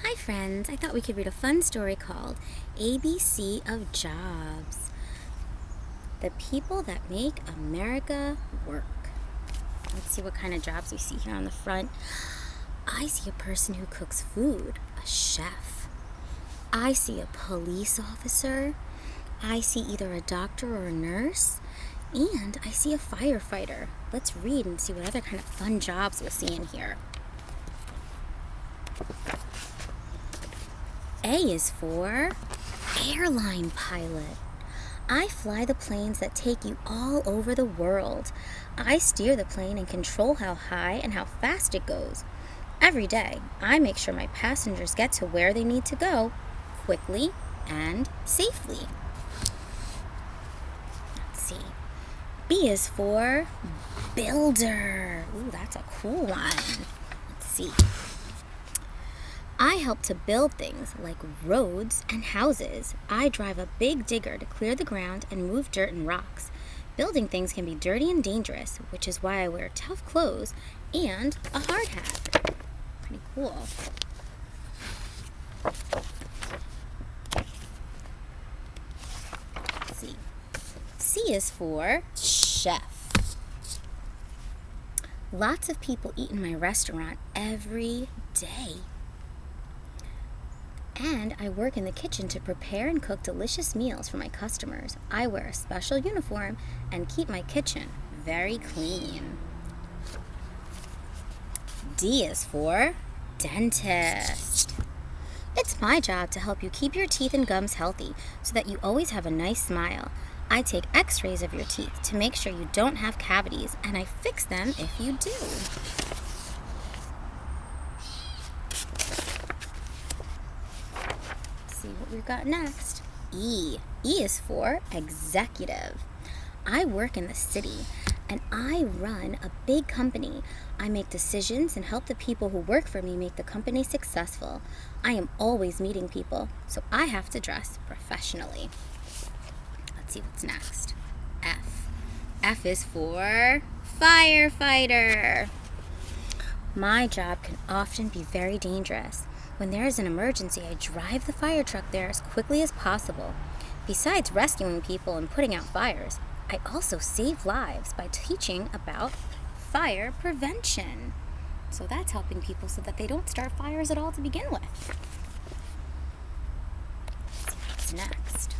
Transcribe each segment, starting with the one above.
Hi friends, I thought we could read a fun story called ABC of Jobs. The people that make America work. Let's see what kind of jobs we see here on the front. I see a person who cooks food, a chef. I see a police officer. I see either a doctor or a nurse. And I see a firefighter. Let's read and see what other kind of fun jobs we'll see in here. A is for airline pilot. I fly the planes that take you all over the world. I steer the plane and control how high and how fast it goes. Every day, I make sure my passengers get to where they need to go quickly and safely. Let's see. B is for builder. Ooh, that's a cool one. Let's see. I help to build things like roads and houses. I drive a big digger to clear the ground and move dirt and rocks. Building things can be dirty and dangerous, which is why I wear tough clothes and a hard hat. Pretty cool. Let's see. C is for chef. Lots of people eat in my restaurant every day. And I work in the kitchen to prepare and cook delicious meals for my customers. I wear a special uniform and keep my kitchen very clean. D is for dentist. It's my job to help you keep your teeth and gums healthy so that you always have a nice smile. I take x-rays of your teeth to make sure you don't have cavities, and I fix them if you do. See what we've got next. E is for executive. I work in the city and I run a big company. I make decisions and help the people who work for me make the company successful. I am always meeting people, so I have to dress professionally. Let's see what's next. F is for firefighter. My job can often be very dangerous. When there is an emergency, I drive the fire truck there as quickly as possible. Besides rescuing people and putting out fires, I also save lives by teaching about fire prevention. So that's helping people so that they don't start fires at all to begin with. Let's see what's next.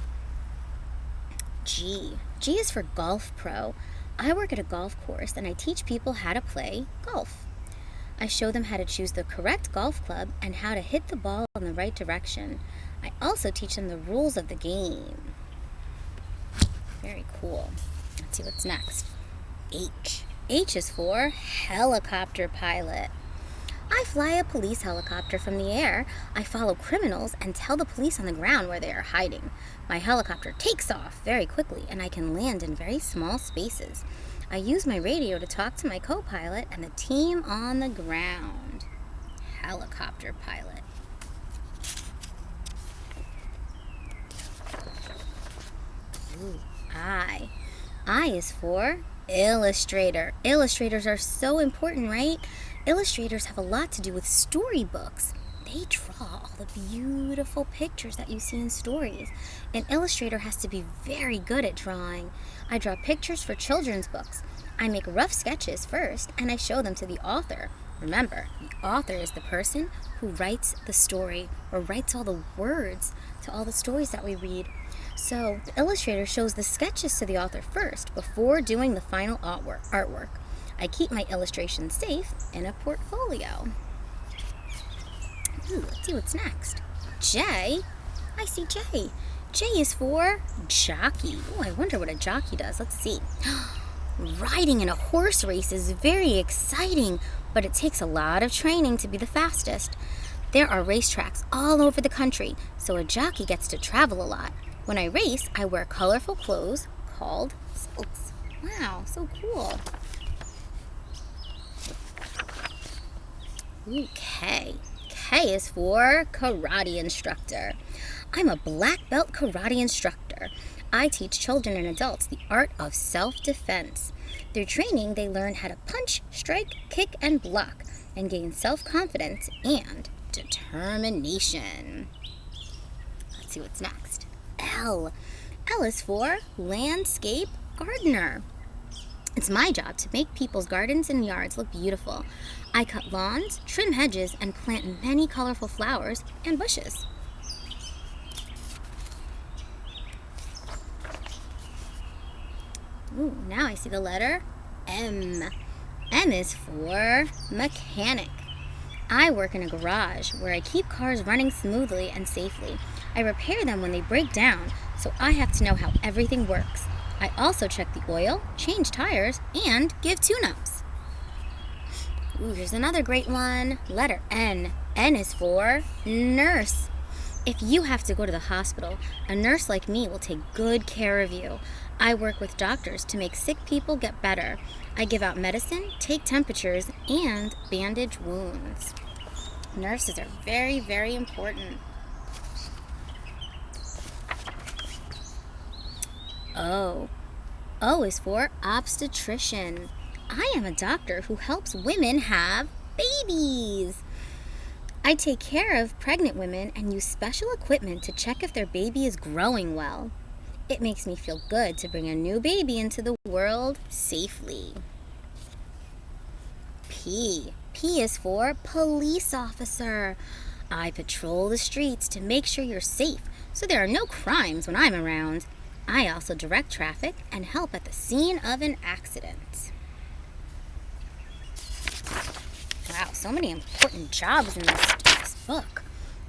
G is for golf pro. I work at a golf course and I teach people how to play golf. I show them how to choose the correct golf club and how to hit the ball in the right direction. I also teach them the rules of the game. Very cool. Let's see what's next. H is for helicopter pilot. I fly a police helicopter from the air. I follow criminals and tell the police on the ground where they are hiding. My helicopter takes off very quickly and I can land in very small spaces. I use my radio to talk to my co-pilot and the team on the ground. Helicopter pilot. Ooh, I is for illustrator. Illustrators are so important, right? Illustrators have a lot to do with storybooks. They draw all the beautiful pictures that you see in stories. An illustrator has to be very good at drawing. I draw pictures for children's books. I make rough sketches first, and I show them to the author. Remember, the author is the person who writes the story or writes all the words to all the stories that we read. So the illustrator shows the sketches to the author first before doing the final artwork. I keep my illustrations safe in a portfolio. Ooh, let's see what's next. J. I see J. J is for jockey. Oh, I wonder what a jockey does. Let's see. Riding in a horse race is very exciting, but it takes a lot of training to be the fastest. There are racetracks all over the country, so a jockey gets to travel a lot. When I race, I wear colorful clothes called silks. Wow, so cool. Ooh, K. K is for karate instructor. I'm a black belt karate instructor. I teach children and adults the art of self-defense. Through training, they learn how to punch, strike, kick, and block, and gain self-confidence and determination. Let's see what's next. L. L is for landscape gardener. It's my job to make people's gardens and yards look beautiful. I cut lawns, trim hedges, and plant many colorful flowers and bushes. Ooh, now I see the letter M. M is for mechanic. I work in a garage where I keep cars running smoothly and safely. I repair them when they break down, so I have to know how everything works. I also check the oil, change tires, and give tune-ups. Ooh, here's another great one. Letter N. N is for nurse. If you have to go to the hospital, a nurse like me will take good care of you. I work with doctors to make sick people get better. I give out medicine, take temperatures, and bandage wounds. Nurses are very, very important. O. O is for obstetrician. I am a doctor who helps women have babies. I take care of pregnant women and use special equipment to check if their baby is growing well. It makes me feel good to bring a new baby into the world safely. P. P is for police officer. I patrol the streets to make sure you're safe so there are no crimes when I'm around. I also direct traffic and help at the scene of an accident. Wow, so many important jobs in this book.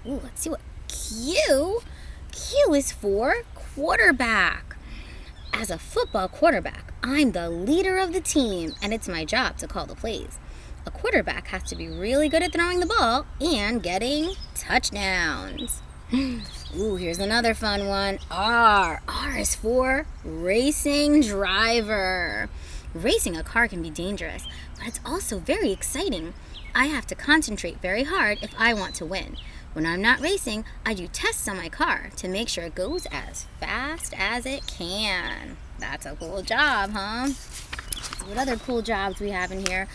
Ooh, let's see what Q. Q is for quarterback. As a football quarterback, I'm the leader of the team, and it's my job to call the plays. A quarterback has to be really good at throwing the ball and getting touchdowns. Ooh, here's another fun one. R. R is for racing driver. Racing a car can be dangerous, but it's also very exciting. I have to concentrate very hard if I want to win. When I'm not racing, I do tests on my car to make sure it goes as fast as it can. That's a cool job, huh? Let's see what other cool jobs we have in here.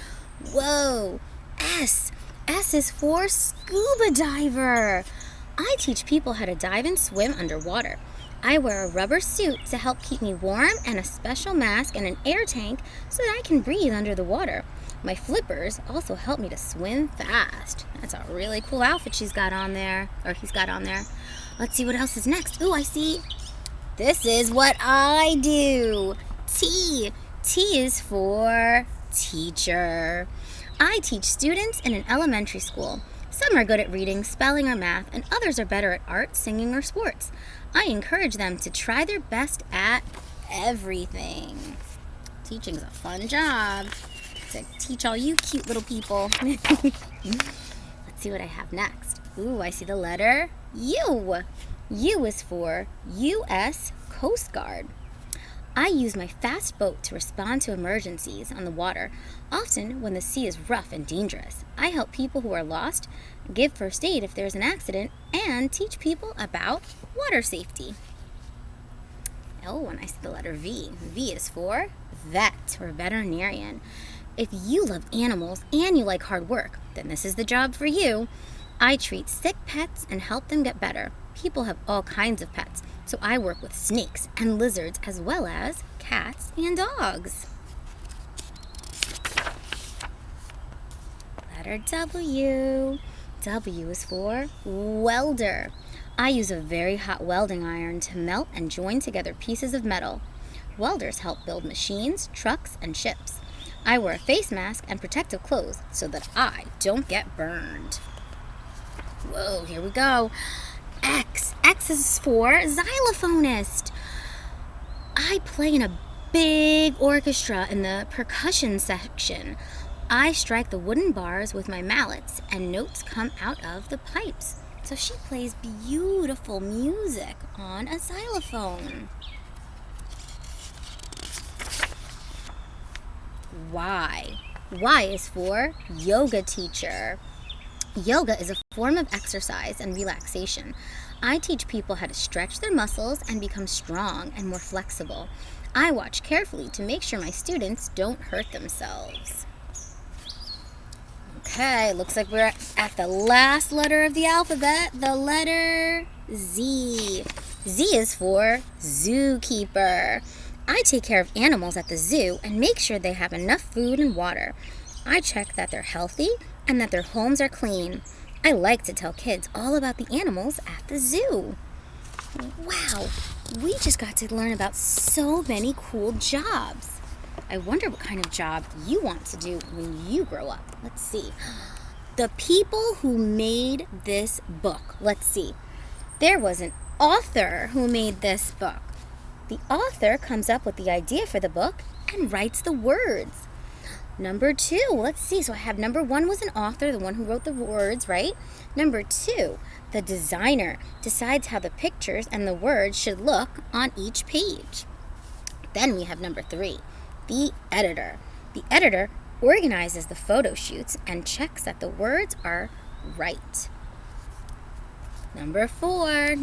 Whoa! S. S is for scuba diver. I teach people how to dive and swim underwater. I wear a rubber suit to help keep me warm and a special mask and an air tank so that I can breathe under the water. My flippers also help me to swim fast. That's a really cool outfit he's got on there. Let's see what else is next. Ooh, I see. This is what I do. T. T is for teacher. I teach students in an elementary school. Some are good at reading, spelling, or math, and others are better at art, singing, or sports. I encourage them to try their best at everything. Teaching's a fun job. To teach all you cute little people. Let's see what I have next. Ooh, I see the letter U. U is for U.S. Coast Guard. I use my fast boat to respond to emergencies on the water, often when the sea is rough and dangerous. I help people who are lost, give first aid if there's an accident, and teach people about water safety. Oh, and I see the letter V. V is for vet or veterinarian. If you love animals and you like hard work, then this is the job for you. I treat sick pets and help them get better. People have all kinds of pets, so I work with snakes and lizards as well as cats and dogs. Letter W. W is for welder. I use a very hot welding iron to melt and join together pieces of metal. Welders help build machines, trucks, and ships. I wear a face mask and protective clothes so that I don't get burned. Whoa, here we go. X. X is for xylophonist. I play in a big orchestra in the percussion section. I strike the wooden bars with my mallets and notes come out of the pipes. So she plays beautiful music on a xylophone. Y. Y is for yoga teacher. Yoga is a form of exercise and relaxation. I teach people how to stretch their muscles and become strong and more flexible. I watch carefully to make sure my students don't hurt themselves. Okay, looks like we're at the last letter of the alphabet, the letter Z. Z is for zookeeper. I take care of animals at the zoo and make sure they have enough food and water. I check that they're healthy and that their homes are clean. I like to tell kids all about the animals at the zoo. Wow, we just got to learn about so many cool jobs. I wonder what kind of job you want to do when you grow up. Let's see. The people who made this book. Let's see. There was an author who made this book. The author comes up with the idea for the book and writes the words. Number 2, let's see. So I have number 1 was an author, the one who wrote the words, right? Number 2, the designer decides how the pictures and the words should look on each page. Then we have number 3, the editor. The editor organizes the photo shoots and checks that the words are right. Number 4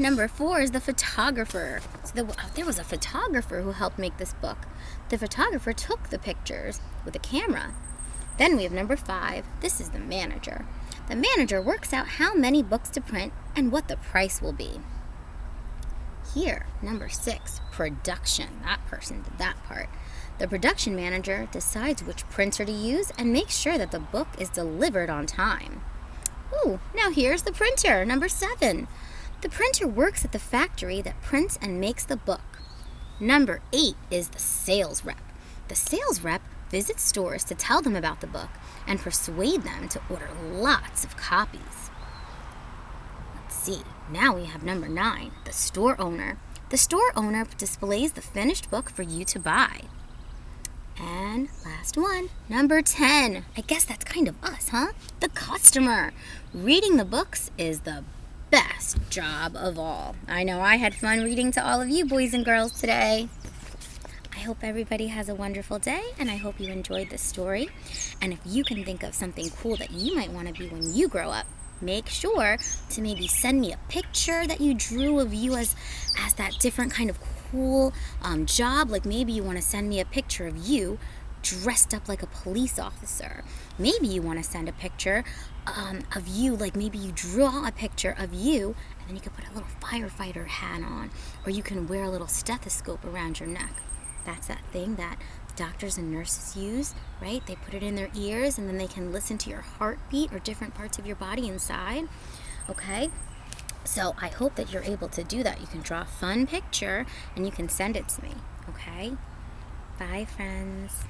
is the photographer. So there was a photographer who helped make this book. The photographer took the pictures with a camera. Then we have number 5. This is the manager. The manager works out how many books to print and what the price will be. Here, number 6, production. That person did that part. The production manager decides which printer to use and makes sure that the book is delivered on time. Ooh, now here's the printer, number 7. The printer works at the factory that prints and makes the book. Number 8 is the sales rep. The sales rep visits stores to tell them about the book and persuade them to order lots of copies. Let's see, now we have number 9, the store owner. The store owner displays the finished book for you to buy. And last one, number 10. I guess that's kind of us, huh? The customer. Reading the books is the best job of all. I know I had fun reading to all of you boys and girls today. I hope everybody has a wonderful day, and I hope you enjoyed this story. And if you can think of something cool that you might want to be when you grow up, make sure to maybe send me a picture that you drew of you as that different kind of cool job. Like maybe you want to send me a picture of you dressed up like a police officer. Maybe you want to send a picture of you, like maybe you draw a picture of you and then you can put a little firefighter hat on, or you can wear a little stethoscope around your neck. That's that thing that doctors and nurses use, right? They put it in their ears and then they can listen to your heartbeat or different parts of your body inside. Okay? So I hope that you're able to do that. You can draw a fun picture and you can send it to me. Okay? Bye, friends.